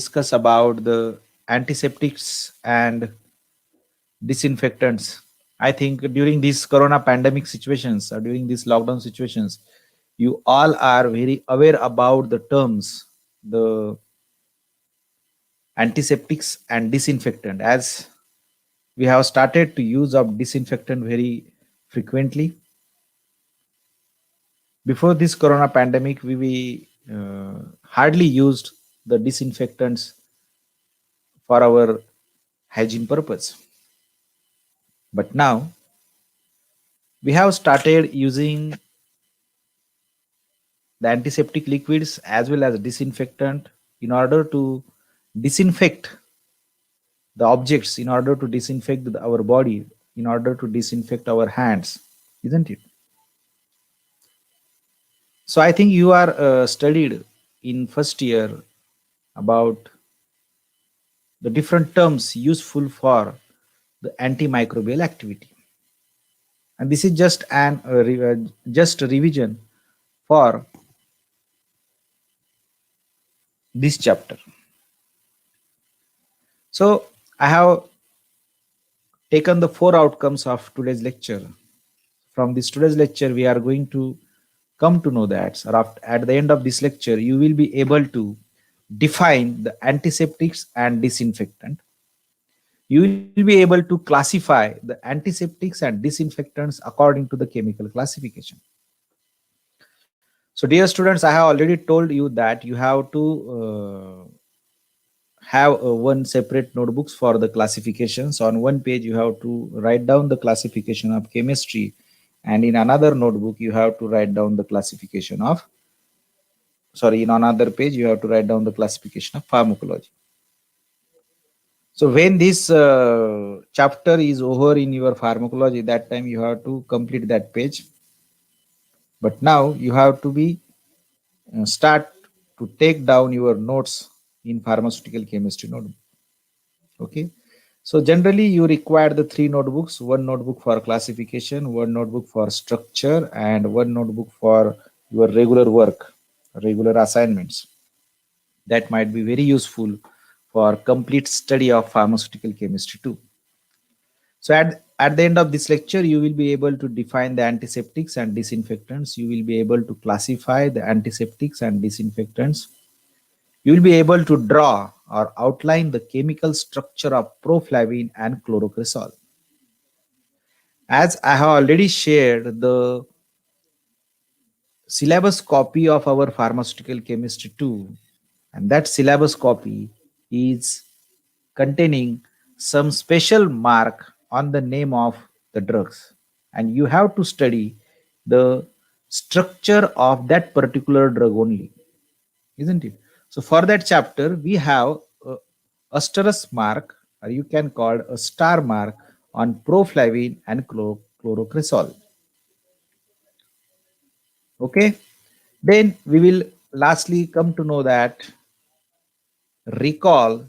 discuss about the antiseptics and disinfectants. I think during these corona pandemic situations or during these lockdown situations, you all are very aware about the terms, the antiseptics and disinfectant, as we have started to use of disinfectant very frequently. Before this corona pandemic, we hardly used the disinfectants for our hygiene purpose. But now we have started using the antiseptic liquids as well as disinfectant in order to disinfect the objects, in order to disinfect our body, in order to disinfect our hands, isn't it? So I think you are studied in first year about the different terms useful for the antimicrobial activity, and this is just just a revision for this chapter. So I have taken the four outcomes of today's lecture. From this today's lecture, we are going to come to know that at the end of this lecture, you will be able to define the antiseptics and disinfectant. You will be able to classify the antiseptics and disinfectants according to the chemical classification. So, dear students, I have already told you that you have to have one separate notebooks for the classifications. On one page you have to write down the classification of chemistry, and in another notebook you have to write down the classification of, sorry, in another page you have to write down the classification of pharmacology. So when this chapter is over in your pharmacology, that time you have to complete that page. But now you have to be start to take down your notes in pharmaceutical chemistry notebook. Okay. So generally you require the three notebooks: one notebook for classification, one notebook for structure, and one notebook for your regular work, regular assignments. That might be very useful for complete study of pharmaceutical chemistry too. So at the end of this lecture, you will be able to define the antiseptics and disinfectants. You will be able to classify the antiseptics and disinfectants. You will be able to draw or outline the chemical structure of proflavine and chlorocresol. As I have already shared the syllabus copy of our pharmaceutical chemistry 2, and that syllabus copy is containing some special mark on the name of the drugs, and you have to study the structure of that particular drug only, isn't it? So for that chapter we have a asterisk mark, or you can call a star mark, on proflavine and chlorocresol. Okay, then we will lastly come to know that recall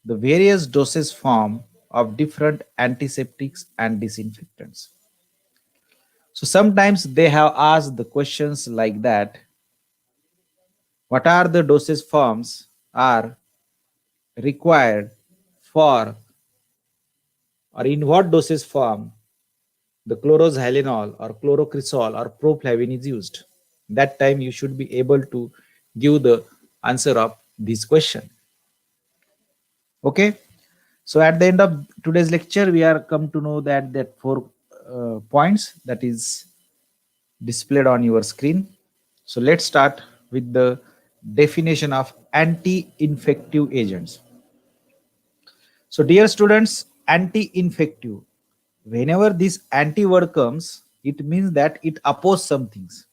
the various dosage form of different antiseptics and disinfectants. So sometimes they have asked the questions like that: what are the dosage forms are required for, or in what dosage form the chloroxylenol or chlorocresol or proflavin is used? That time you should be able to give the answer of this question. Okay. So at the end of today's lecture, we are come to know that four points that is displayed on your screen. So let's start with the definition of anti-infective agents. So dear students, anti-infective, whenever this anti word comes, it means that it opposes some things.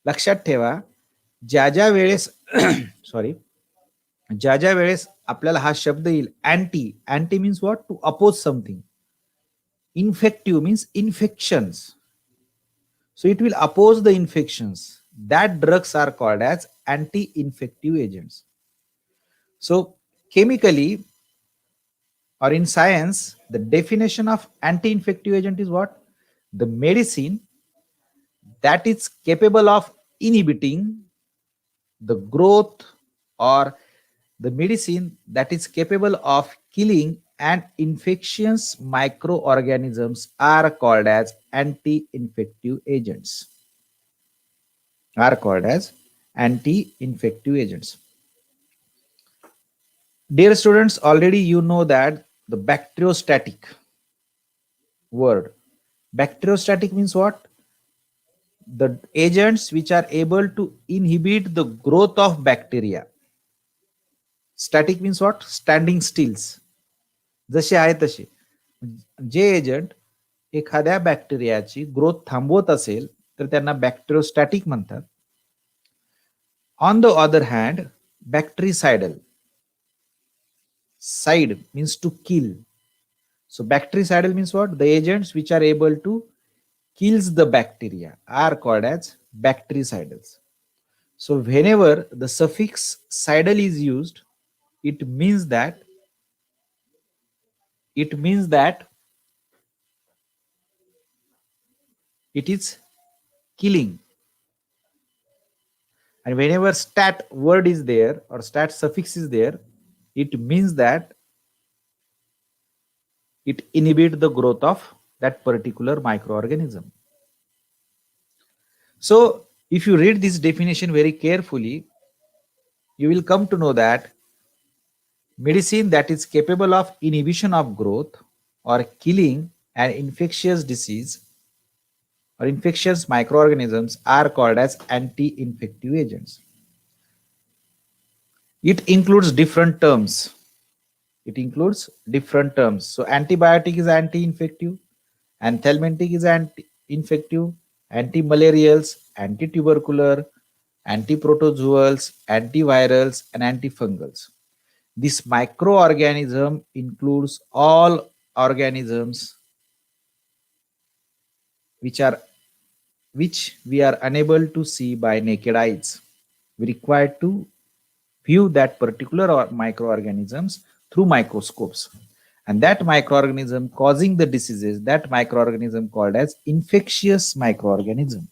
लक्षात ठेवा, ज्या ज्या वेळेस sorry ज्या ज्या वेळेस आपल्याला हा शब्द येईल anti, anti means what? To oppose something. Infective means infections. So it will oppose the infections. That drugs are called as anti-infective agents. So chemically or in science, the definition of anti-infective agent is what? The medicine that is capable of inhibiting the growth or The medicine that is capable of killing and infectious microorganisms are called as anti-infective agents. Are called as anti-infective agents. Dear students, already you know that the bacteriostatic word. Bacteriostatic means what? The agents which are able to inhibit the growth of bacteria. Static means what? Standing stills. जसे आहे तसे. जे agent एखाद्या बॅक्टेरियाची growth थांबवत असेल तर त्यांना bacteriostatic म्हणतात. On the other hand bactericidal, side means to kill. So bactericidal means what? The agents which are able to kills the bacteria are called as bactericidals. So whenever the suffix sidal is used, it means that it means that it is killing. And whenever stat word is there or stat suffix is there, it means that it inhibits the growth of that particular microorganism. So if you read this definition very carefully, you will come to know that medicine that is capable of inhibition of growth or killing an infectious disease or infectious microorganisms are called as anti-infective agents. It includes different terms. It includes different terms. So antibiotic is anti-infective, anthelmintic is anti-infective, anti-malarials, anti-tubercular, anti-protozoals, antivirals, and antifungals. This microorganism includes all organisms which we are unable to see by naked eyes. We require to view that particular microorganisms through microscopes. And that microorganism causing the diseases, that microorganism called as infectious microorganism.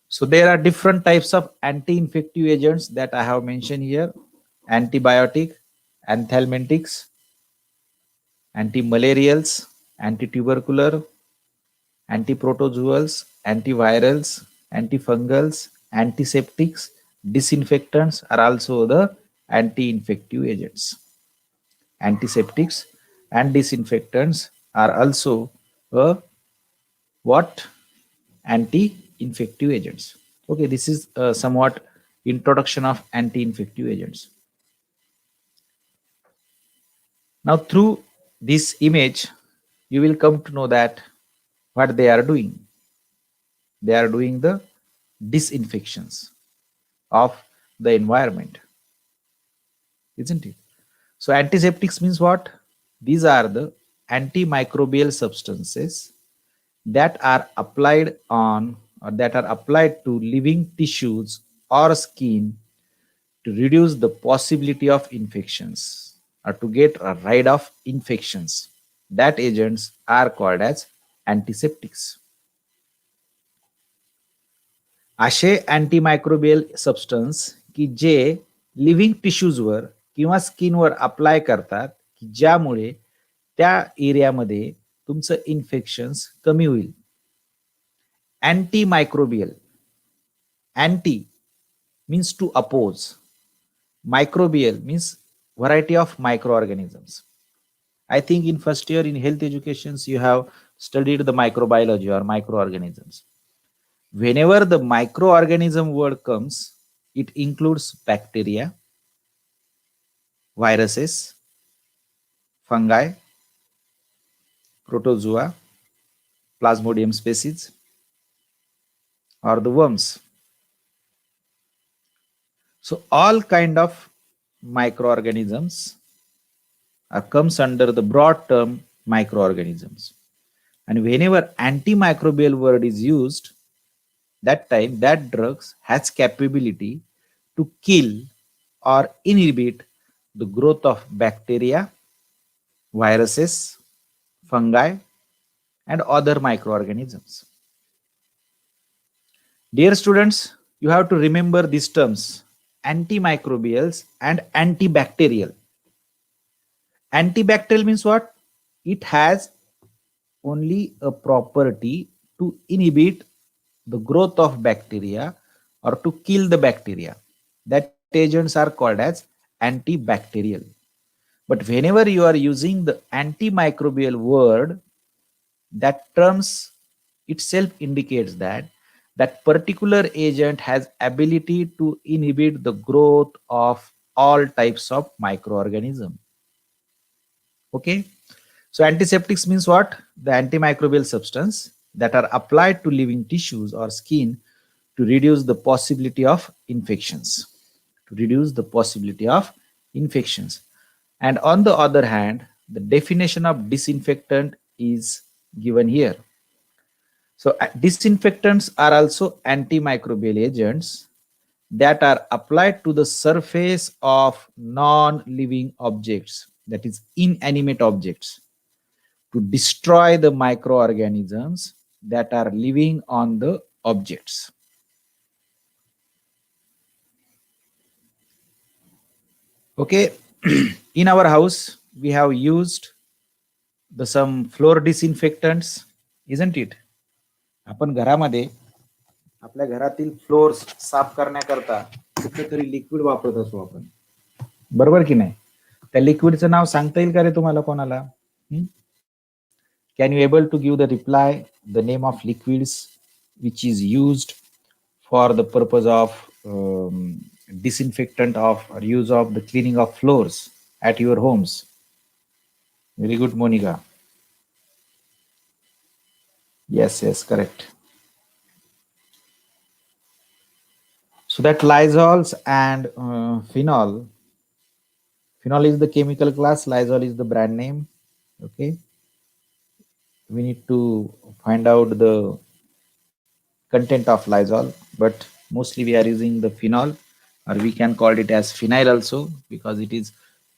So there are different types of anti-infective agents that I have mentioned here. Antibiotic, anthelmintics, antimalarials, antitubercular, antiprotozoals, antivirals, antifungals, antiseptics, disinfectants are also the anti-infective agents. Antiseptics and disinfectants are also what? Anti-infective agents. Okay, this is somewhat introduction of anti-infective agents. Now through this image, you will come to know that what they are doing. They are doing the disinfections of the environment, isn't it? So antiseptics means what? These are the antimicrobial substances that are applied on or that are applied to living tissues or skin to reduce the possibility of infections or to get rid of infections. That agents are called as antiseptics. असे antimicrobial substance की जे living टिश्यूजवर किंवा स्किनवर apply करतात की ज्यामुळे त्या एरियामध्ये तुमचं infections कमी होईल. Antimicrobial, anti means to oppose, microbial means variety of microorganisms. I think in first year in health educations you have studied the microbiology or microorganisms. Whenever the microorganism word comes, it includes bacteria, viruses, fungi, protozoa, plasmodium species, or the worms. So all kind of microorganisms comes under the broad term microorganisms. And whenever antimicrobial word is used, that time that drugs has capability to kill or inhibit the growth of bacteria, viruses, fungi, and other microorganisms. Dear students, you have to remember these terms: antimicrobials and antibacterial. Antibacterial means what? It has only a property to inhibit the growth of bacteria or to kill the bacteria. That agents are called as antibacterial. But whenever you are using the antimicrobial word, that terms itself indicates that that particular agent has ability to inhibit the growth of all types of microorganism. Okay, so antiseptics means what? The antimicrobial substance that are applied to living tissues or skin to reduce the possibility of infections. To reduce the possibility of infections. And on the other hand, the definition of disinfectant is given here. So disinfectants are also antimicrobial agents that are applied to the surface of non-living objects, that is inanimate objects, to destroy the microorganisms that are living on the objects. Okay, in our house we have used the some floor disinfectants, isn't it? आपण घरामध्ये आपल्या घरातील floors साफ करण्याकरता कुठेतरी liquid वापरत असतो आपण, बरोबर की नाही? त्या लिक्विडचं नाव सांगता येईल का रे तुम्हाला कोणाला? Can you able to give the reply the name of liquids which is used for the purpose of disinfectant of or use of the cleaning of floors at your homes? Very good, Monica. Yes, correct. So that Lysols and Phenol. Phenol is the chemical class, Lysol is the brand name. Okay. We need to find out the content of Lysol, but mostly we are using the Phenol, or we can call it as phenyl also, because it is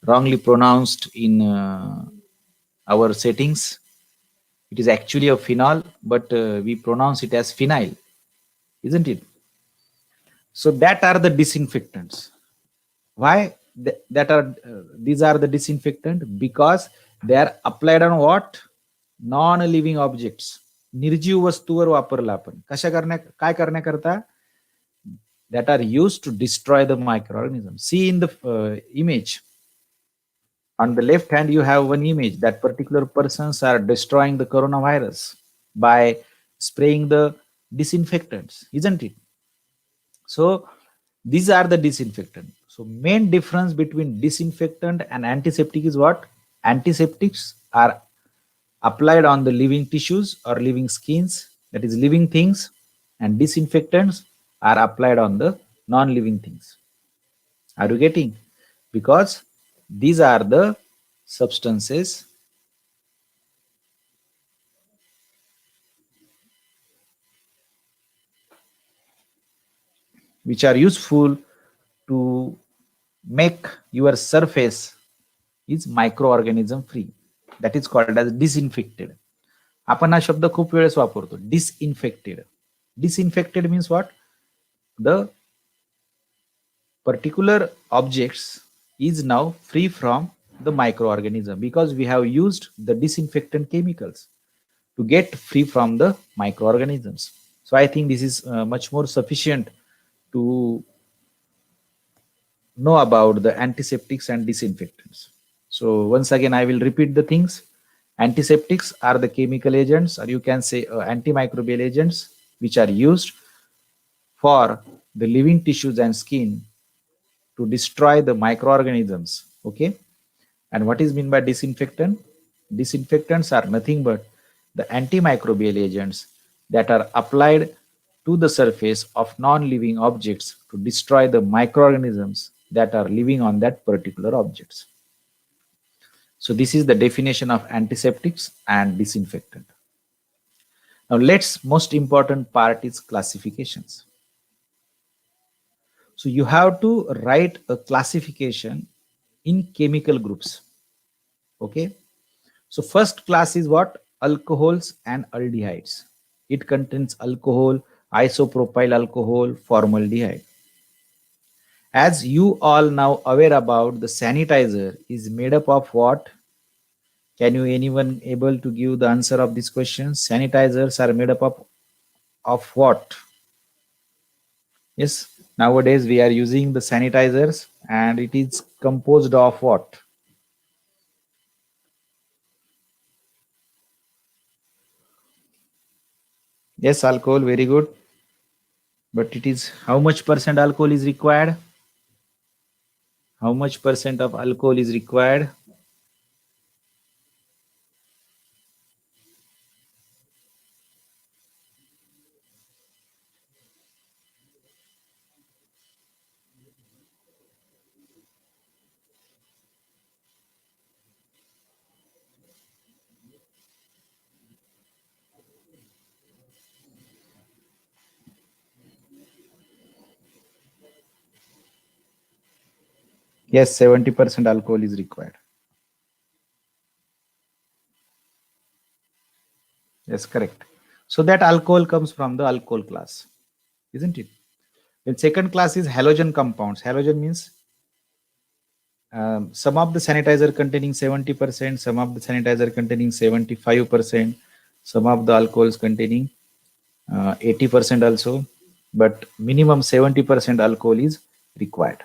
wrongly pronounced in our settings. It is actually a phenol, but we pronounce it as phenyl, isn't it? So that are the disinfectants. Why these are the disinfectant? Because they are applied on what? Non-living objects. निर्जीव वस्तूवर वापरला आपण कशा काय करण्याकरता? That are used to destroy the microorganisms. See in the image. On the left hand, you have one image that particular persons are destroying the coronavirus by spraying the disinfectants, isn't it? So these are the disinfectant. So main difference between disinfectant and antiseptic is what? Antiseptics are applied on the living tissues or living skins, that is living things, and disinfectants are applied on the non-living things. Are you getting? Because these are the substances which are useful to make your surface is microorganism free. That is called as disinfected. आपण हा शब्द खूप वेळेस वापरतो, disinfected. Disinfected means what? The particular objects is now free from the microorganism because we have used the disinfectant chemicals to get free from the microorganisms. So I think this is much more sufficient to know about the antiseptics and disinfectants. So once again, I will repeat the things. Antiseptics are the chemical agents, or you can say antimicrobial agents, which are used for the living tissues and skin to destroy the microorganisms. Okay. And what is meant by disinfectant? Disinfectants are nothing but the antimicrobial agents that are applied to the surface of non-living objects to destroy the microorganisms that are living on that particular objects. So this is the definition of antiseptics and disinfectant. Now let's most important part is classifications. So you have to write a classification in chemical groups. Okay. So first class is what? Alcohols and aldehydes. It contains alcohol, isopropyl alcohol, formaldehyde. As you all now aware about, the sanitizer is made up of what? Can you anyone able to give the answer of this question? Sanitizers are made up of what? Yes, nowadays we are using the sanitizers and it is composed of what? Yes, alcohol, very good. But it is how much percent alcohol is required? How much percent of alcohol is required? Yes, 70% alcohol is required. Yes, correct. So that alcohol comes from the alcohol class, isn't it? Then second class is halogen compounds. Halogen means some of the sanitizer containing 70%, some of the sanitizer containing 75%, some of the alcohols containing 80% also, but minimum 70% alcohol is required.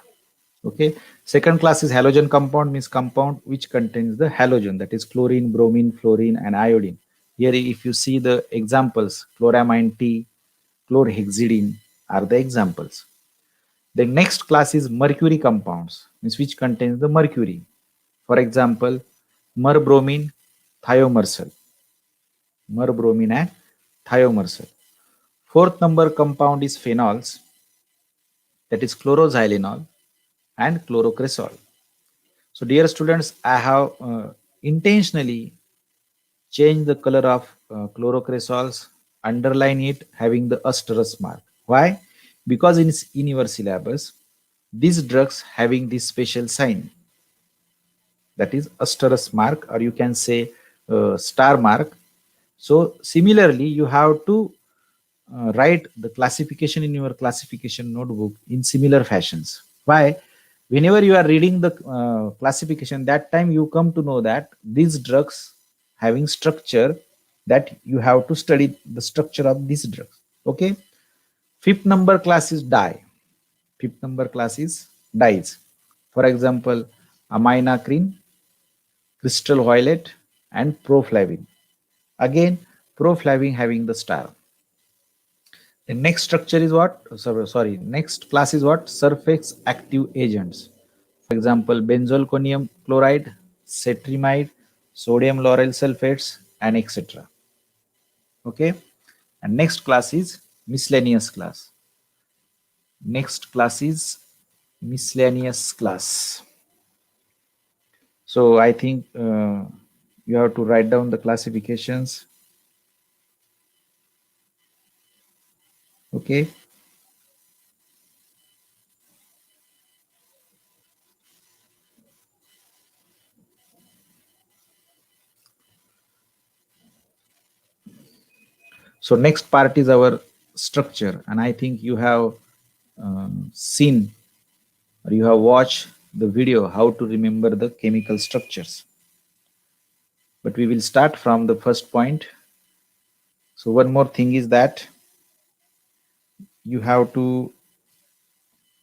Okay. Second class is halogen compound, means compound which contains the halogen, that is chlorine, bromine, fluorine, and iodine. Here, if you see the examples, chloramine T, chlorhexidine are the examples. The next class is mercury compounds, means which contains the mercury. For example, merbromine, thiomersal, merbromine and thiomersal. Fourth number compound is phenols, that is chloroxylenol and chlorocresol. So dear students, I have intentionally changed the color of chlorocresols, underline it having the asterisk mark. Why? Because in your syllabus, these drugs having this special sign, that is asterisk mark, or you can say star mark. So similarly, you have to write the classification in your classification notebook in similar fashions. Why? Whenever you are reading the classification, that time you come to know that these drugs having structure, that you have to study the structure of these drugs. Okay. Fifth number class is dye. Fifth number class is dyes. For example, aminocrine, crystal violet, and proflavine. Again, proflavine having the star. The next structure is what? Sorry, next class is what? Surface active agents. For example, benzalkonium chloride, cetrimide, sodium lauryl sulfates, and etc. Okay. And next class is miscellaneous class. Next class is miscellaneous class. So I think you have to write down the classifications. Okay. So next part is our structure, and I think you have seen or you have watched the video how to remember the chemical structures. But we will start from the first point. So one more thing is that you have to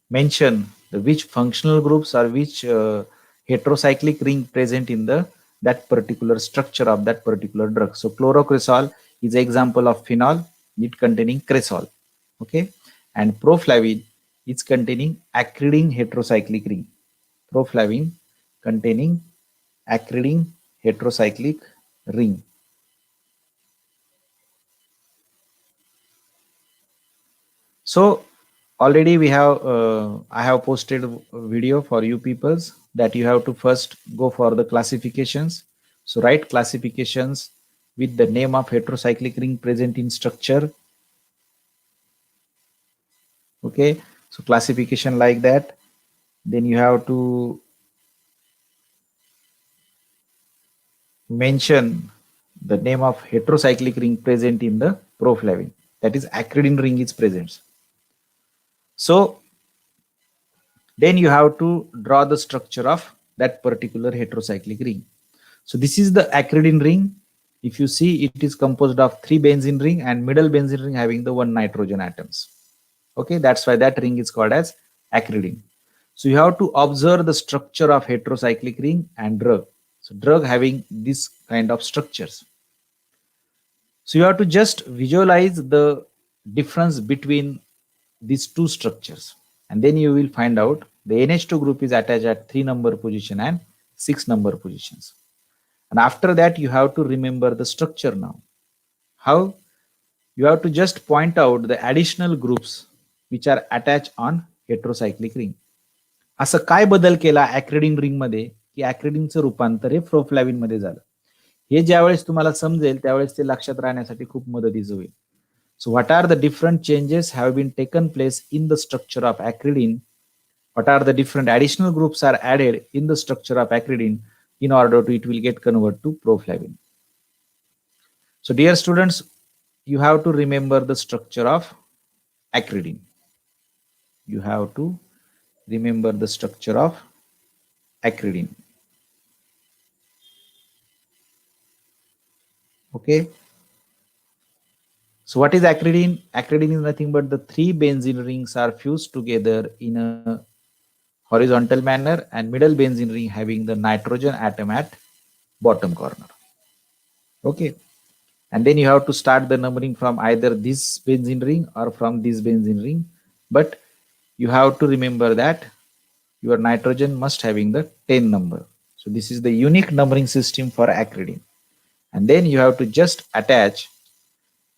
mention the which functional groups or which heterocyclic ring present in the that particular structure of that particular drug. So chlorocresol is an example of phenol, it containing cresol. Okay. And proflavine is containing acridine heterocyclic ring. Proflavine containing acridine heterocyclic ring. So already we have I have posted a video for you peoples that you have to first go for the classifications. So write classifications with the name of heterocyclic ring present in structure. Okay, so classification like that. Then you have to mention the name of heterocyclic ring present in the proflavine, that is acridine ring is present. So Then you have to draw the structure of that particular heterocyclic ring. So this is the acridine ring. If you see, it is composed of 3 benzene ring and middle benzene ring having the 1 nitrogen atoms. Okay, that's why that ring is called as acridine. So you have to observe the structure of heterocyclic ring and drug. So drug having this kind of structures. So you have to just visualize the difference between these two structures, and then you will find out the NH2 group is attached at 3 number position and 6 number positions. And after that, you have to remember the structure now. How? You have to just point out the additional groups which are attached on heterocyclic ring. असं काय बदल केला ऍक्रिडिन ring मध्ये की ऍक्रिडिनचं रूपांतर हे प्रोफ्लॅविन मध्ये झालं. हे ज्यावेळेस तुम्हाला समजेल त्यावेळेस ते लक्षात राहण्यासाठी खूप मदतीचं होईल. So what are the different changes have been taken place in the structure of acridine? What are the different additional groups are added in the structure of acridine in order to it will get converted to proflavin? So dear students, you have to remember the structure of acridine. You have to remember the structure of acridine. Okay. So what is acridine? Acridine is nothing but the 3 benzene rings are fused together in a horizontal manner and middle benzene ring having the nitrogen atom at bottom corner. Okay. And then you have to start the numbering from either this benzene ring or from this benzene ring. But you have to remember that your nitrogen must having the 10 number. So this is the unique numbering system for acridine. And then you have to just attach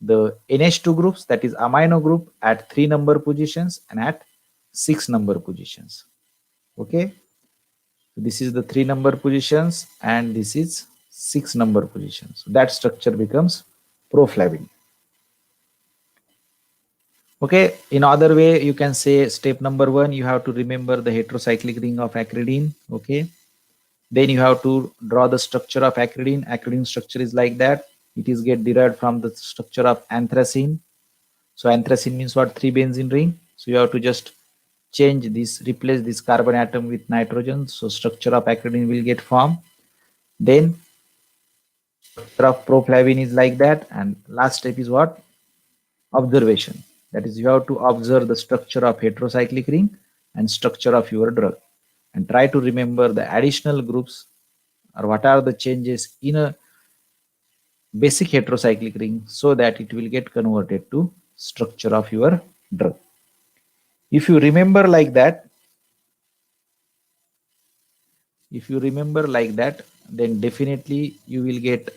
the NH2 groups, that is amino group, at 3 number positions and at 6 number positions. Okay. So this is the 3 number positions and this is 6 number positions. So that structure becomes proflavin. Okay, in other way you can say step number 1, you have to remember the heterocyclic ring of acridine. Okay, then you have to draw the structure of acridine. Acridine structure is like that. It is get derived from the structure of anthracene. So anthracene means what? 3 benzene ring. So you have to just change this, replace this carbon atom with nitrogen. So structure of acridine will get formed. Then structure of proflavin is like that. And last step is what? Observation. That is, you have to observe the structure of heterocyclic ring and structure of your drug and try to remember the additional groups or what are the changes in a basic heterocyclic ring so that it will get converted to structure of your drug. If you remember like that, then definitely you will get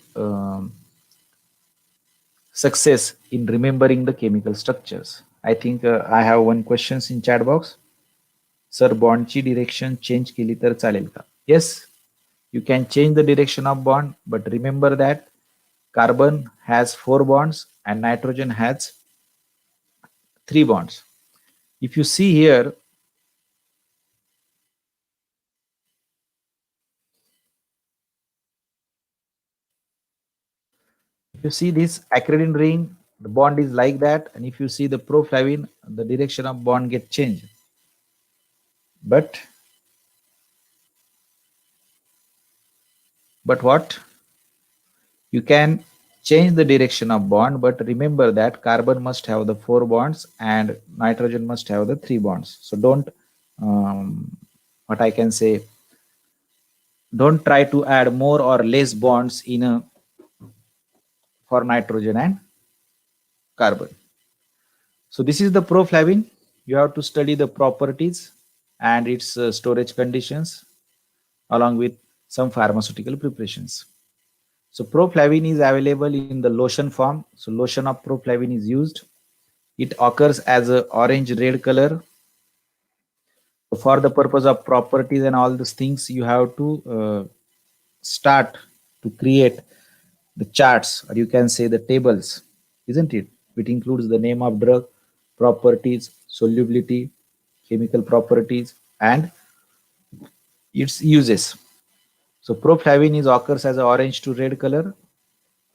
success in remembering the chemical structures. I think I have one questions in chat box. Sir, bond ची direction change केली तर चालेल का? Yes, you can change the direction of bond, but remember that carbon has 4 bonds and nitrogen has 3 bonds. If you see here, if you see this acridine ring, the bond is like that, and if you see the proflavin, the direction of bond get changed. But what? You can change the direction of bond, but remember that carbon must have the 4 bonds and nitrogen must have the 3 bonds. So don't, what I can say, don't try to add more or less bonds in a for nitrogen and carbon. So this is the proflavin. You have to study the properties and its storage conditions along with some pharmaceutical preparations. So proflavin is available in the lotion form. So lotion of proflavin is used. It occurs as a orange red color. For the purpose of properties and all these things, you have to start to create the charts, or you can say the tables, isn't it? Which includes the name of drug, properties, solubility, chemical properties, and its uses. So proflavin is occurs as an orange to red color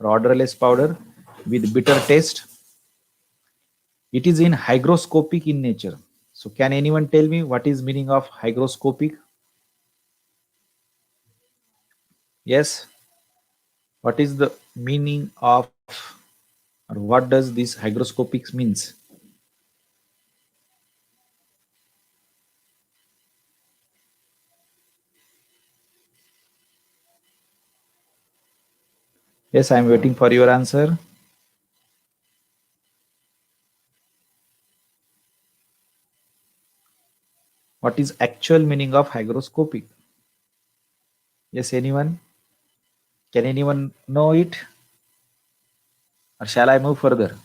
or odorless powder with bitter taste. It is in hygroscopic in nature. So can anyone tell me what is meaning of hygroscopic? Yes. What is the meaning of, or what does this hygroscopic means? Yes, I am waiting for your answer. What is actual meaning of hygroscopic? Yes, anyone? Can anyone know it? Or shall I move further?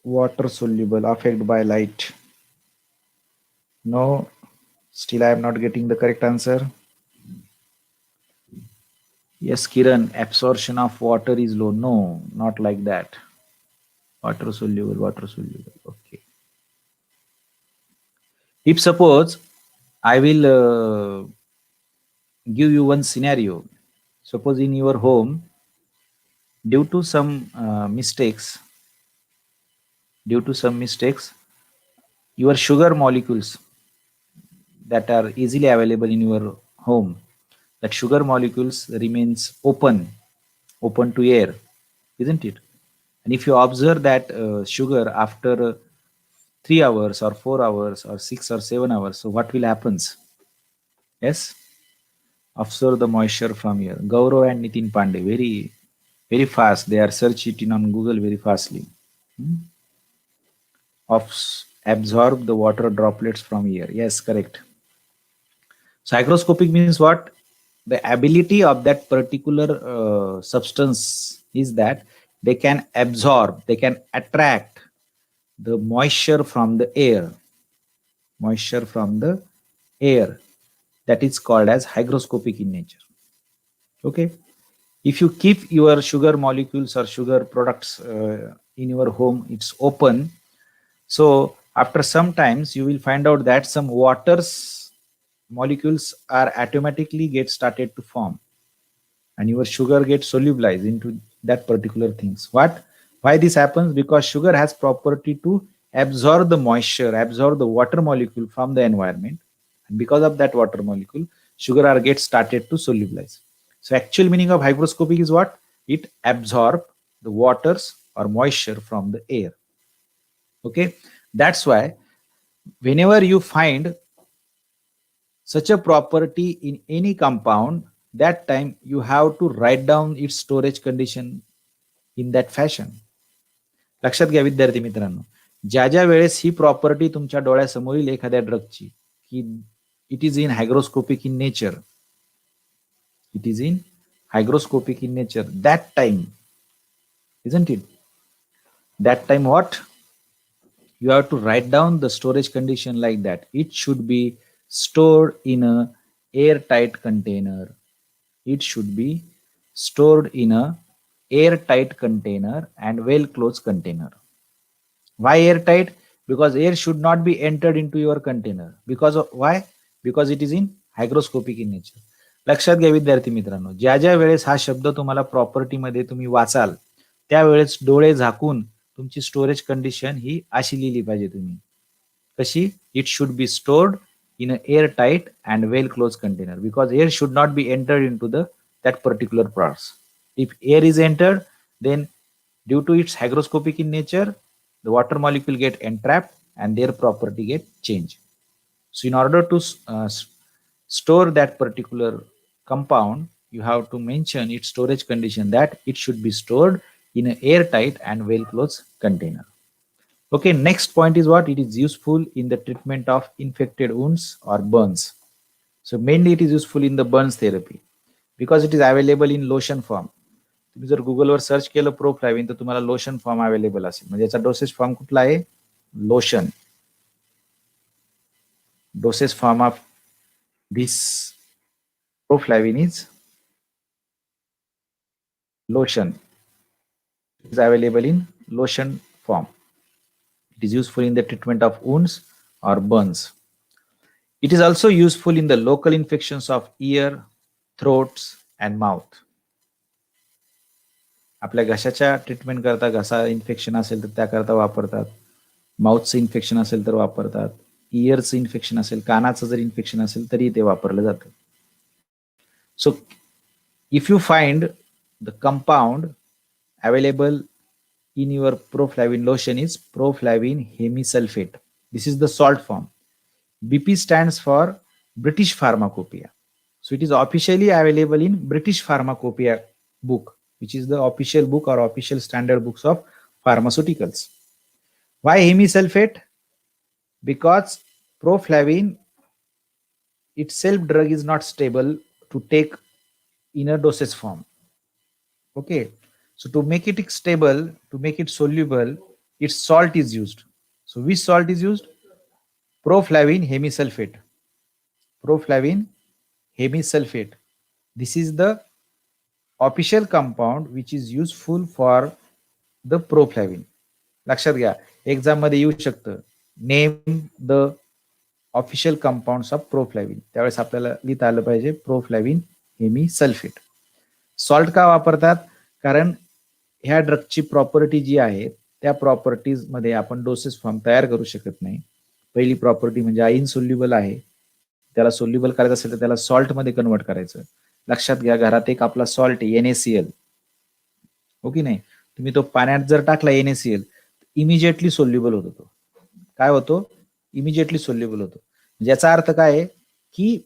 Water soluble, affected by light. No, still I am not getting the correct answer. Yes, Kiran, absorption of water is low. No, not like that. Water soluble, water soluble. Okay. If suppose I will give you one scenario. Suppose in your home, due to some mistakes, your sugar molecules that are easily available in your home, that sugar molecules remains open to air, isn't it? And if you observe that sugar after 3 hours or 4 hours or 6 or 7 hours, so what will happens? Yes, observe the moisture from here. Gaurav and Nitin Pandey, very fast. They are search it in on Google very fastly. Hmm? Absorb the water droplets from here. Yes, correct. So hygroscopic means what? The ability of that particular substance is that they can absorb, they can attract the moisture from the air. Moisture from the air. That is called as hygroscopic in nature. Okay. If you keep your sugar molecules or sugar products in your home, it's open. So after some times, you will find out that some waters molecules are automatically get started to form, and your sugar gets solubilized into that particular things. Why this happens? Because sugar has property to absorb the moisture, absorb the water molecule from the environment, and because of that water molecule, sugar are get started to solubilize. So actual meaning of hygroscopic is what? It absorb the waters or moisture from the air. Okay, that's why whenever you find such a property in any compound, that time you have to write down its storage condition in that fashion. लक्षात घ्या विद्यार्थी मित्रांनो, ज्या ज्या वेळेस ही property तुमच्या डोळ्यासमोर येईल एखाद्या ड्रगची, की it is in hygroscopic in nature, it is in hygroscopic in nature, that time, isn't it? That time what? You have to write down the storage condition like that. It should be stored in a airtight container. It should be stored in a airtight container and well closed container. Why airtight? Because air should not be entered into your container. Because of why? Because it is in hygroscopic in nature. लक्षात घ्या विद्यार्थी मित्रांनो, ज्या ज्या वेळेस हा शब्द तुम्हाला प्रॉपर्टी मध्ये तुम्ही वाचाल, त्यावेळेस डोळे झाकून तुमची स्टोरेज कंडिशन ही अशी लिहिली पाहिजे तुम्ही. कशी? It should be stored in an airtight and well closed container, because air should not be entered into that particular process. If air is entered, then due to its hygroscopic in nature, the water molecule get entrapped and their property get changed. So in order to store that particular compound, you have to mention its storage condition, that it should be stored in an airtight and well closed container. Okay, next point is what? It is useful in the treatment of infected wounds or burns. So mainly it is useful in the burns therapy because it is available in lotion form. तुम्ही जर गुगलवर search केलं प्रोफ्लॅविन, तर तुम्हाला lotion form available असेल. म्हणजे याचा dosage form कुठला आहे? Lotion. Dosage form of this Proflavine is lotion. It is available in lotion form. It is useful in the treatment of wounds or burns. It is also useful in the local infections of ear, throats and mouth. आपल्या घशाच्या treatment करता, घसा infection असेल तर त्याकरता वापरतात. माउथचं infection असेल तर वापरतात. इयरचं इन्फेक्शन असेल, कानाचं जर इन्फेक्शन असेल तरी ते वापरलं जातं. सो if you find the compound available in your proflavin lotion is proflavin hemisulfate. This is the salt form. BP stands for British Pharmacopoeia. So it is officially available in British Pharmacopoeia book, which is the official book or official standard books of pharmaceuticals. Why hemisulfate? Because proflavin itself drug is not stable to take in a dosage form. Okay, so to make it stable, to make it soluble, its salt is used. So which salt is used? Proflavin hemisulfate. Proflavin hemisulfate. This is the official compound which is useful for the proflavin. लक्षात घ्या, exam मध्ये येऊ शकतं, name the official compounds of proflavine. त्यावेळेस आपल्याला लिहिता आलं पाहिजे प्रोफ्लॅविन हेमिसल्फेट. सॉल्ट का वापरतात? कारण ह्या ड्रगची प्रॉपर्टी जी आहे त्या प्रॉपर्टीज मध्ये आपण डोसेस फॉर्म तयार करू शकत नाही. पहिली प्रॉपर्टी म्हणजे इनसोल्युबल आहे, त्याला सोल्युबल करायचं असेल तर त्याला सॉल्ट मध्ये कन्वर्ट करायचं. लक्षात घ्या, घरात एक आपला सॉल्ट आहे NaCl, हो की नाही. तुम्ही तो पाण्यात जर टाकला NaCl, इमिजिएटली सोल्युबल होतो. तो काय होतो? इमिजिएटली सोल्युबल होतो. ज्याचा अर्थ काय आहे की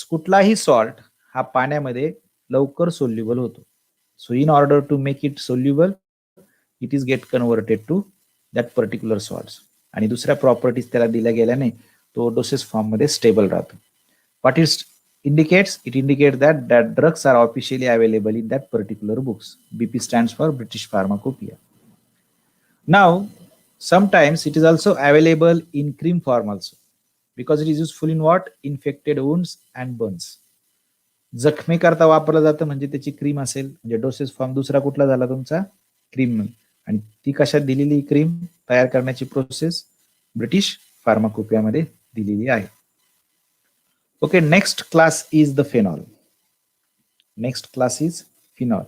कुठलाही सॉल्ट हा पाण्यामध्ये लवकर सोल्युबल होतो. So in order to make it soluble, it is get converted to that particular salts. आणि दुसऱ्या प्रॉपर्टीज त्याला दिल्या गेल्याने तो डोसेस फॉर्म मध्ये स्टेबल राहतो. What is indicates? It indicates that drugs are officially available in that particular books. BP stands for British Pharmacopoeia. Now, sometimes it is also available in cream form also, because it is useful in what? Infected wounds and burns. जखमी करता वापरलं जातं, म्हणजे त्याची cream असेल, म्हणजे doses form दुसरा कुठला झाला तुमचा? क्रीम. आणि ती कशात दिलेली क्रीम तयार करण्याची प्रोसेस? ब्रिटिश फार्माकोपिया मध्ये दिलेली आहे. Okay, next class is the phenol. Next class is phenol.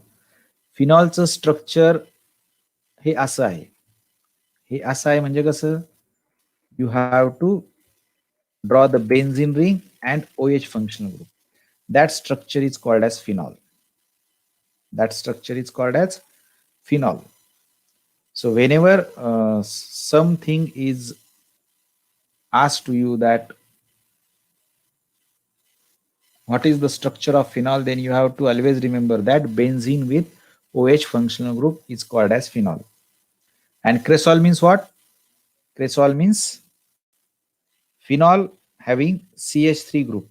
फिनॉलचं स्ट्रक्चर हे असं आहे. हे असं आहे म्हणजे कसं? You have to draw the benzene ring and OH functional group. That structure is called as phenol. That structure is called as phenol. So whenever something is asked to you that what is the structure of phenol, then you have to always remember that benzene with OH functional group is called as phenol. And cresol means what? Cresol means phenol having CH3 group,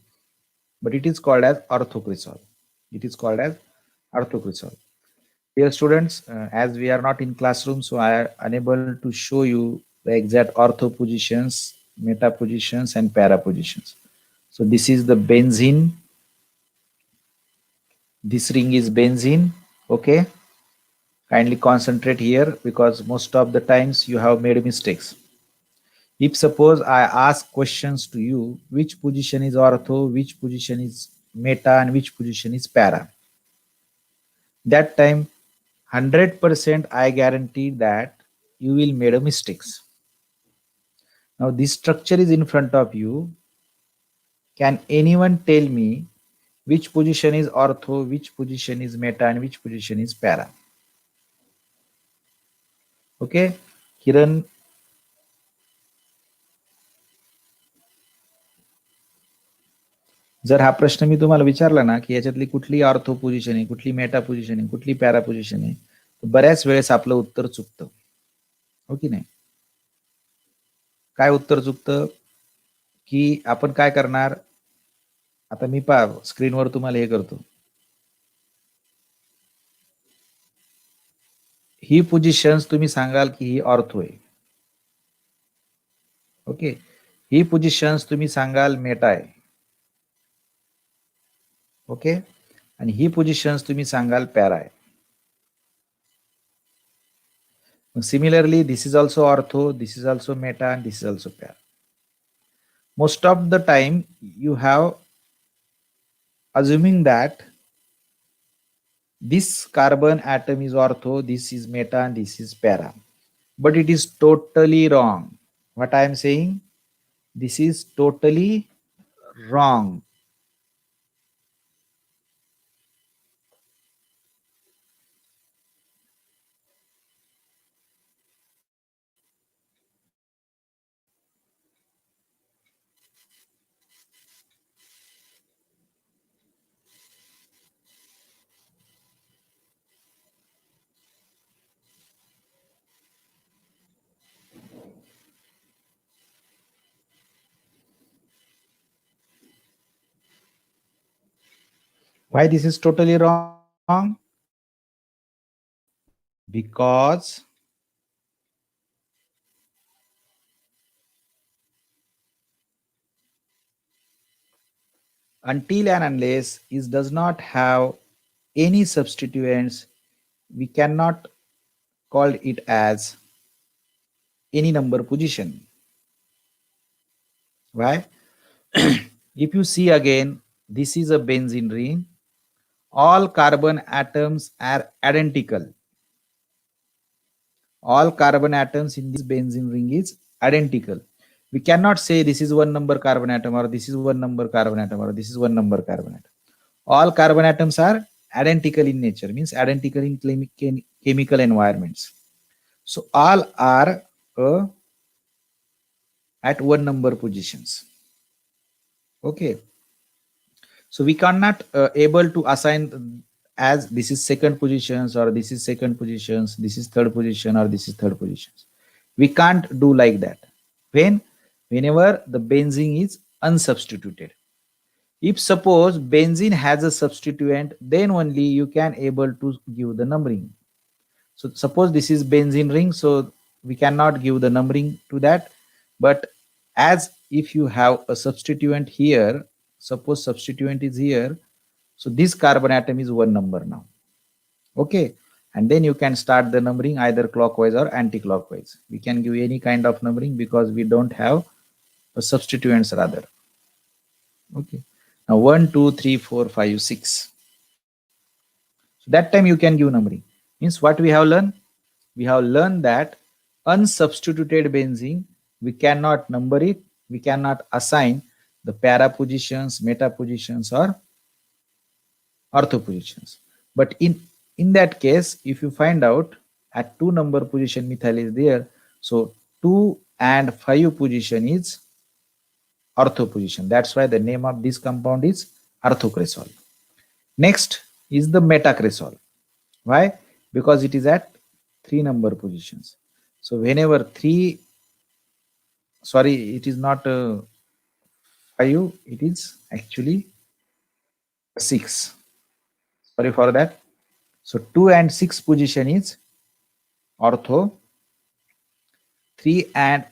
but it is called as orthocresol. It is called as orthocresol. Dear students, as we are not in classroom, so I am unable to show you the exact ortho positions, meta positions, and para positions. So this is the benzene. This ring is benzene. Okay, kindly concentrate here because most of the times you have made mistakes. If suppose I ask questions to you, which position is ortho, which position is meta, and which position is para, that time 100% I guarantee that you will made a mistakes. Now this structure is in front of you. Can anyone tell me which position is ortho, which position is meta, and which position is para? Okay, Kiran. जर हा प्रश्न मी तुम्हाला विचारला ना की याच्यातली कुठली ortho position आहे, कुठली मेटा पोझिशन आहे, कुठली पॅरा पोझिशन आहे, तर बऱ्याच वेळेस आपलं उत्तर चुकतं, हो की नाही. काय उत्तर चुकतं की आपण काय करणार? आता मी स्क्रीनवर तुम्हाला हे करतो. ही पोझिशन्स तुम्ही सांगाल की ही ऑर्थो आहे. ओके, ही पोझिशन्स तुम्ही सांगाल मेटा आहे. ओके, आणि ही पोझिशन्स तुम्ही सांगाल पॅरा आहे. Similarly, this is also ortho, this is also meta, and this is also para. Most of the time you have assuming that This carbon atom is ortho, this is meta, and this is para. But it is totally wrong. What I am saying? This is totally wrong. Why this is totally wrong? Because until and unless it does not have any substituents, we cannot call it as any number position. Why? If you see again, this is a benzene ring. All carbon atoms are identical. All carbon atoms in this benzene ring is identical. We cannot say this is one number carbon atom, or this is one number carbon atom, or this is one number carbon atom. All carbon atoms are identical in nature, means identical in chemical environments. So all are at one number positions. Okay. So we cannot able to assign as this is second positions, or this is second positions, this is third position, or this is third positions. We can't do like that. Whenever the benzene is unsubstituted. If suppose benzene has a substituent, then only you can able to give the numbering. So suppose this is benzene ring, so we cannot give the numbering to that. But as if you have a substituent here, suppose substituent is here, so this carbon atom is one number now. Okay, and then you can start the numbering either clockwise or anti-clockwise. We can give any kind of numbering because we don't have a substituents rather. Okay, now 1 2 3 4 5 6. So that time you can give numbering. Means what we have learned? We have learned that unsubstituted benzene, we cannot number it, we cannot assign the para positions, meta positions, or ortho positions. But in that case, if you find out at 2 number position methyl is there, so 2 and 5 position is ortho position. That's why the name of this compound is orthocresol. Next is the metacresol. Why? Because it is at 3 number positions. So whenever 3, sorry, it is not 5, it is actually 6. Sorry for that. So 2 and 6 position is ortho, 3 and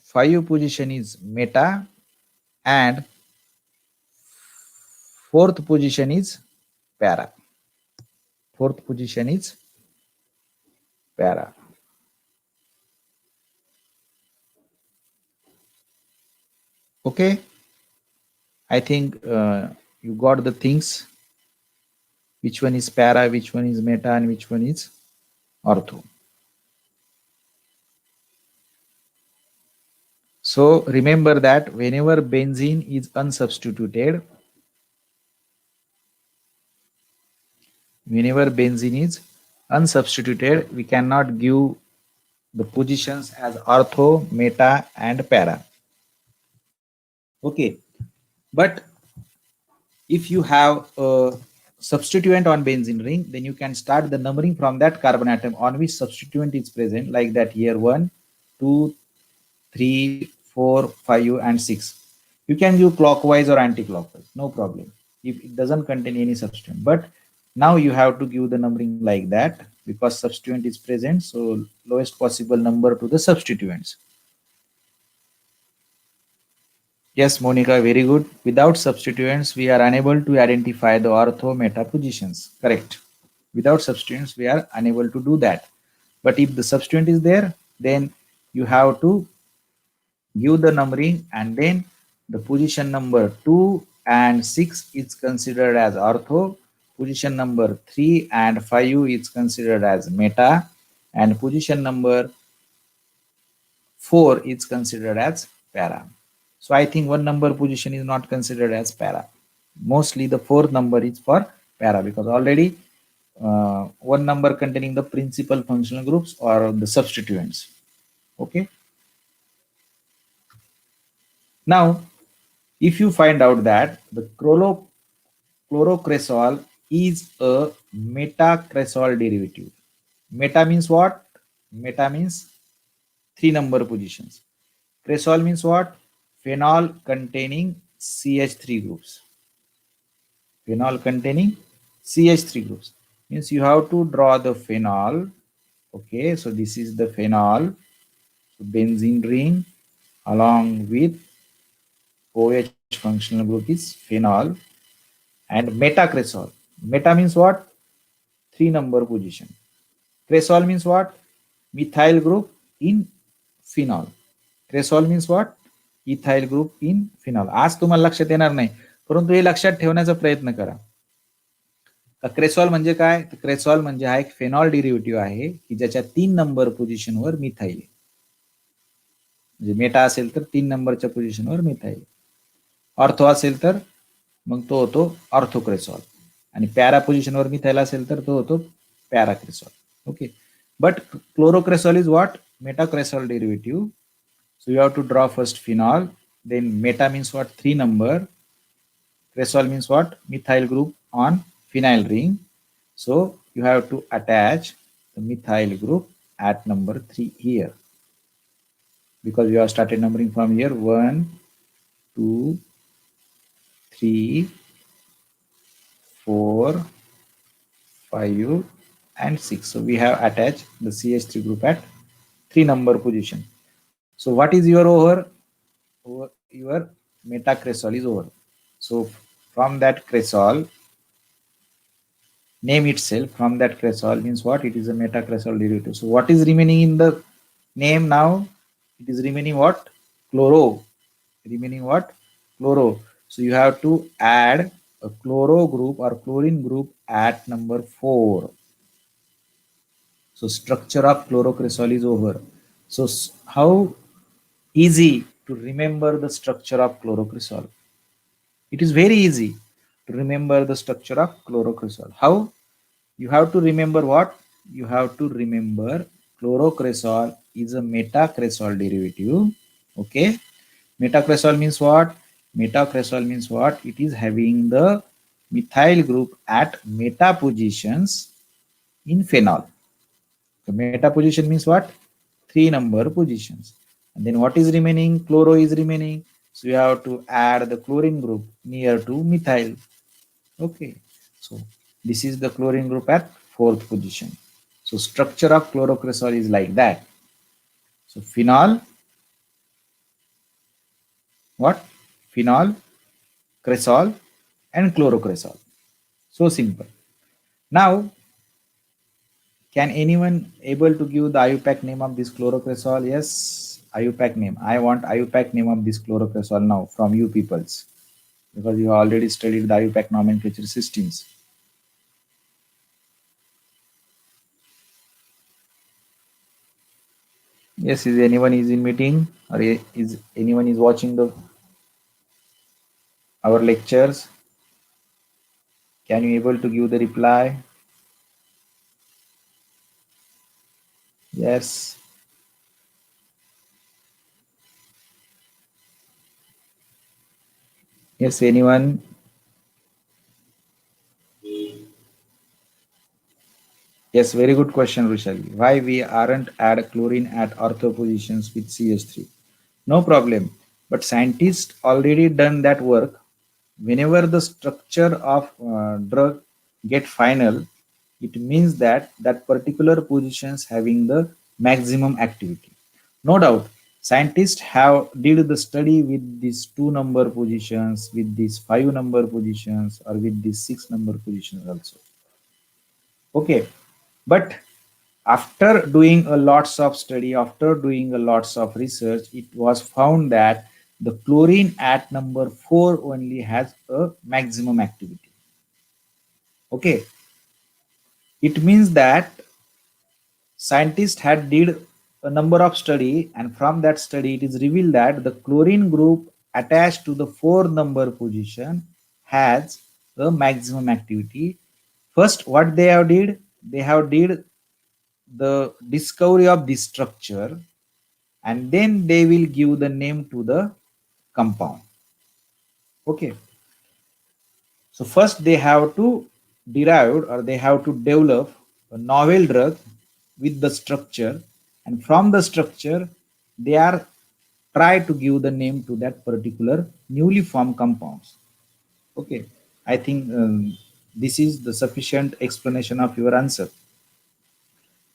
5 position is meta, and fourth position is para. Fourth position is para. Okay, I think you got the things. Which one is para, which one is meta, and which one is ortho. So remember that whenever benzene is unsubstituted, we cannot give the positions as ortho, meta, and para. Okay, but if you have a substituent on benzene ring, then you can start the numbering from that carbon atom on which substituent is present, like that here 1, 2, 3, 4, 5, and 6. You can do clockwise or anti-clockwise, no problem, if it doesn't contain any substituent. But now you have to give the numbering like that because substituent is present, so lowest possible number to the substituents. Yes, Monica, very good. Without substituents, we are unable to identify the ortho meta positions. Correct. Without substituents, we are unable to do that. But if the substituent is there, then you have to give the numbering, and then the position number 2 and 6 is considered as ortho, position number 3 and 5 is considered as meta, and position number 4 is considered as para. So I think one number position is not considered as para. Mostly the fourth number is for para, because already one number containing the principal functional groups or the substituents. Okay. Now, if you find out that the chlorocresol is a metacresol derivative. Meta means what? Meta means 3 number positions. Cresol means what? Phenol containing CH3 groups. Phenol containing CH3 groups. Means you have to draw the phenol. Okay, so this is the phenol. So benzene ring along with OH functional group is phenol, and metacresol. Meta means what? 3 number position. Cresol means what? Methyl group in phenol. Cresol means what? Ethyl group in phenol. आज तुम्हाला लक्षात येणार नाही, परंतु हे लक्षात ठेवण्याचा प्रयत्न करा. क्रेसॉल म्हणजे काय? क्रेसॉल म्हणजे हा एक फेनॉल डेरिव्हेटिव्ह आहे की ज्याच्या 3 नंबर पोझिशनवर मिथाइल आहे. म्हणजे मेटा असेल तर 3 नंबरच्या पोझिशनवर मिथाइल. ऑर्थो असेल तर मग तो होतो ऑर्थोक्रेसॉल, आणि पॅरा पोझिशनवर मिथाइल असेल तर तो होतो paracresol. Okay, but chlorocresol is what? Metacresol derivative. So you have to draw first phenol, then meta means what? 3 number. Cresol means what? Methyl group on phenyl ring. So you have to attach the methyl group at number 3 here, because you have started numbering from here 1, 2, 3, 4, 5 and 6. So we have attached the CH3 group at 3 number position. So what is your over? Your metacresol is over. So from that cresol, name itself, from that cresol means what? It is a metacresol derivative. So what is remaining in the name now? It is remaining what? Chloro. Remaining what? Chloro. So you have to add a chloro group or chlorine group at number 4. So structure of chlorocresol is over. So how easy to remember the structure of chlorocresol? It is very easy to remember the structure of chlorocresol. How? You have to remember what? You have to remember chlorocresol is a metacresol derivative. Okay, metacresol means what? Metacresol means what? It is having the methyl group at meta positions in phenol. The meta position means what? 3 number positions. And then what is remaining? Chloro is remaining. So you have to add the chlorine group near to methyl. Okay. So this is the chlorine group at 4th position. So structure of chlorocresol is like that. So phenol, what? Phenol, cresol and chlorocresol. So simple. Now, can anyone able to give the IUPAC name of this chlorocresol? Yes, IUPAC name. I want IUPAC name of this chlorocresol now from you peoples, because you already studied the IUPAC nomenclature systems. Yes, is anyone is in meeting, or is anyone is watching the our lectures? Can you able to give the reply? Yes. Yes, anyone? Yes, very good question, Rushali. Why we aren't add chlorine at ortho positions with CH3? No problem. But scientists already done that work. Whenever the structure of drug get final, it means that that particular positions having the maximum activity. No doubt, scientists have did the study with these 2 number positions, with these 5 number positions, or with these 6 number positions also. Okay, but after doing a lots of study, after doing a lots of research, it was found that the chlorine at number 4 only has a maximum activity. Okay, it means that scientists had did a number of study, and from that study it is revealed that the chlorine group attached to the 4 number position has a maximum activity. First, what they have did, they have did the discovery of this structure, and then they will give the name to the compound. Okay, so first they have to derive, or they have to develop a novel drug with the structure, and from the structure they are try to give the name to that particular newly formed compounds. Okay, I think this is the sufficient explanation of your answer.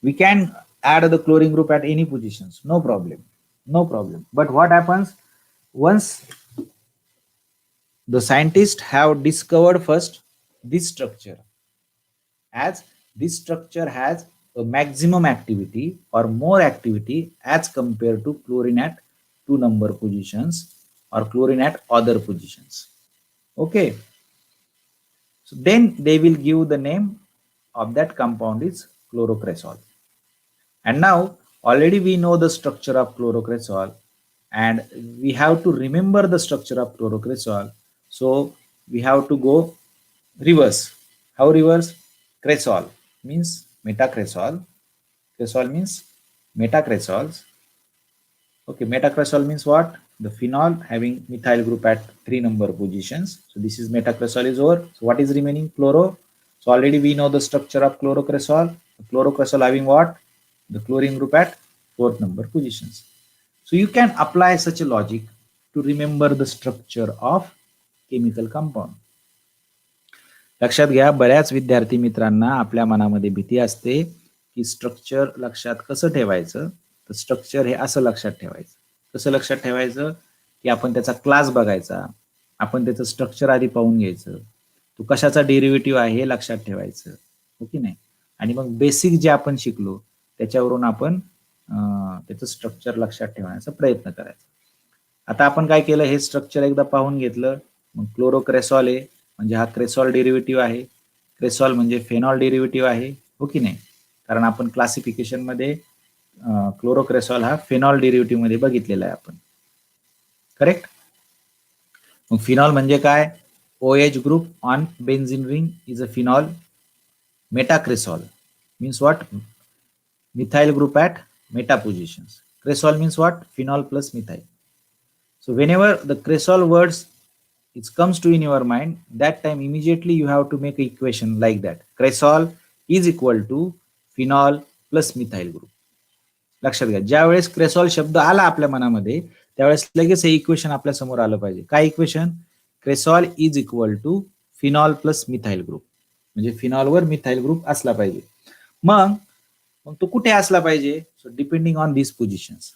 We can add the chlorine group at any positions, no problem, no problem. But what happens once the scientists have discovered first this structure, as this structure has a maximum activity or more activity as compared to chlorine at 2 number positions or chlorine at other positions. Okay, so then they will give the name of that compound is chlorocresol. And now already we know the structure of chlorocresol, and we have to remember the structure of chlorocresol. So we have to go reverse. How reverse? Cresol means metacresol. Cresol means metacresols. Okay, metacresol means what? The phenol having methyl group at 3 number positions. So this is metacresol is over. So what is remaining? Chloro. So already we know the structure of chlorocresol. Chlorocresol having what? The chlorine group at 4th number positions. So you can apply such a logic to remember the structure of chemical compound. लक्षात घ्या, बऱ्याच विद्यार्थी मित्रांना आपल्या मनामध्ये भीती असते की स्ट्रक्चर लक्षात कसं ठेवायचं. तर स्ट्रक्चर हे असं लक्षात ठेवायचं. कसं लक्षात ठेवायचं की आपण त्याचा क्लास बघायचा, आपण त्याचं स्ट्रक्चर आधी पाहून घ्यायचं, तो कशाचा डेरिव्हेटिव्ह आहे हे लक्षात ठेवायचं, हो की नाही. आणि मग बेसिक जे आपण शिकलो त्याच्यावरून आपण त्याचं स्ट्रक्चर लक्षात ठेवण्याचा प्रयत्न करायचा. आता आपण काय केलं, हे स्ट्रक्चर एकदा पाहून घेतलं. मग क्लोरोक्रेसॉल आहे म्हणजे हा क्रेसॉल डेरिव्हेटिव्ह आहे. क्रेसॉल म्हणजे फेनॉल डेरिव्हेटिव्ह आहे, हो की नाही. कारण आपण क्लासिफिकेशन मध्ये क्लोरोक्रेसॉल हा फेनॉल डेरिव्हेटिव्ह मध्ये बघितलेला आहे आपण, करेक्ट. मग फिनॉल म्हणजे काय? OH group on benzene ring is a phenol. Metacresol means what? Methyl group at meta positions. Cresol means what? Phenol plus methyl. So whenever the cresol words it comes to in your mind, that time immediately you have to make an equation like that. Cresol is equal to phenol plus methyl group. लक्षात घ्या, ज्या वेळेस क्रेसॉल शब्द आला आपल्या मनामध्ये त्यावेळेस लगेच हे इक्वेशन आपल्या समोर आलं पाहिजे. काय equation? Cresol is equal to phenol plus methyl group, म्हणजे फिनॉलवर मिथाइल ग्रुप असला पाहिजे. मग मग तो कुठे असला पाहिजे? So depending on this positions.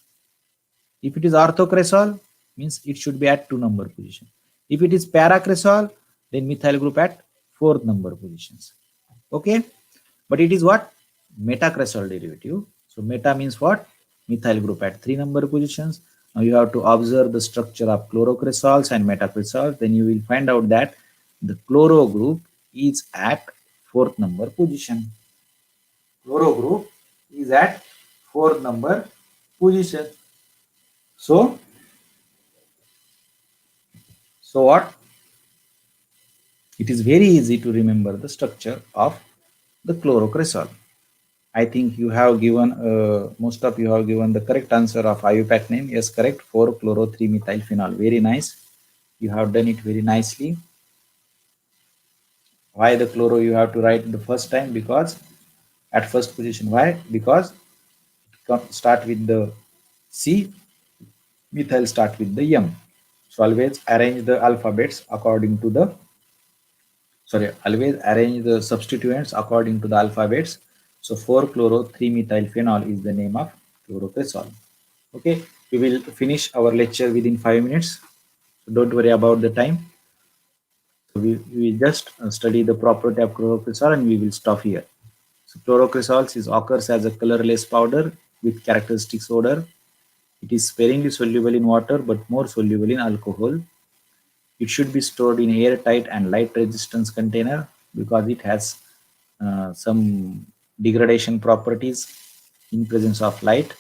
If it is orthocresol means it should be at 2 number position. If it is paracresol, then methyl group at 4th number positions. Okay, but it is what? Metacresol derivative. So meta means what? Methyl group at 3 number positions. Now you have to observe the structure of chlorocresols and metacresols. Then you will find out that the chloro group is at 4th number position. Chloro group is at 4th number position. So what? It is very easy to remember the structure of the chlorocresol. I think you have given, most of you have given the correct answer of IUPAC name. Yes, correct. 4-chloro-3-methyl-phenol. Very nice. You have done it very nicely. Why the chloro you have to write the first time? Because at first position. Why? Because it start with the C, methyl start with the M. So always arrange the alphabets according to the, always arrange the substituents according to the alphabets. So 4-chloro-3-methyl-phenol is the name of chlorocresol. Okay, we will finish our lecture within 5 minutes. So don't worry about the time. So we will just study the property of chlorocresol and we will stop here. So chlorocresol occurs as a colorless powder with characteristic odor. It is sparingly soluble in water but more soluble in alcohol. It should be stored in airtight and light resistance container. because it has some degradation properties in presence of light.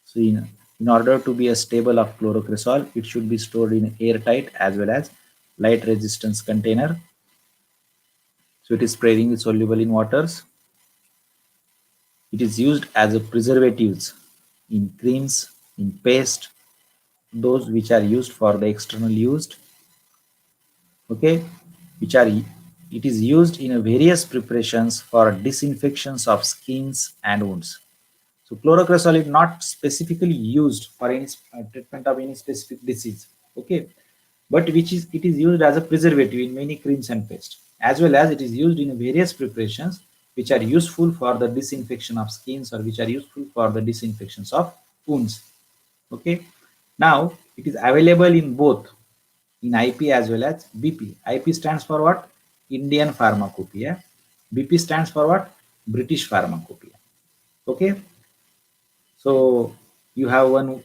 So in order to be a stable of chlorocresol, it should be stored in airtight as well as light resistance container. So it is sparingly soluble in waters. It is used as a preservatives in creams, in paste, those which are used for the external use. Okay, which are it is used in a various preparations for disinfections of skins and wounds. So chlorocresol is not specifically used for any treatment of any specific disease. Okay, but it is used as a preservative in many creams and paste, as well as it is used in various preparations which are useful for the disinfection of skins or which are useful for the disinfections of wounds. Okay, now it is available in both in IP as well as BP. IP stands for what? Indian Pharmacopoeia. BP stands for what? British Pharmacopoeia. Okay, so you have one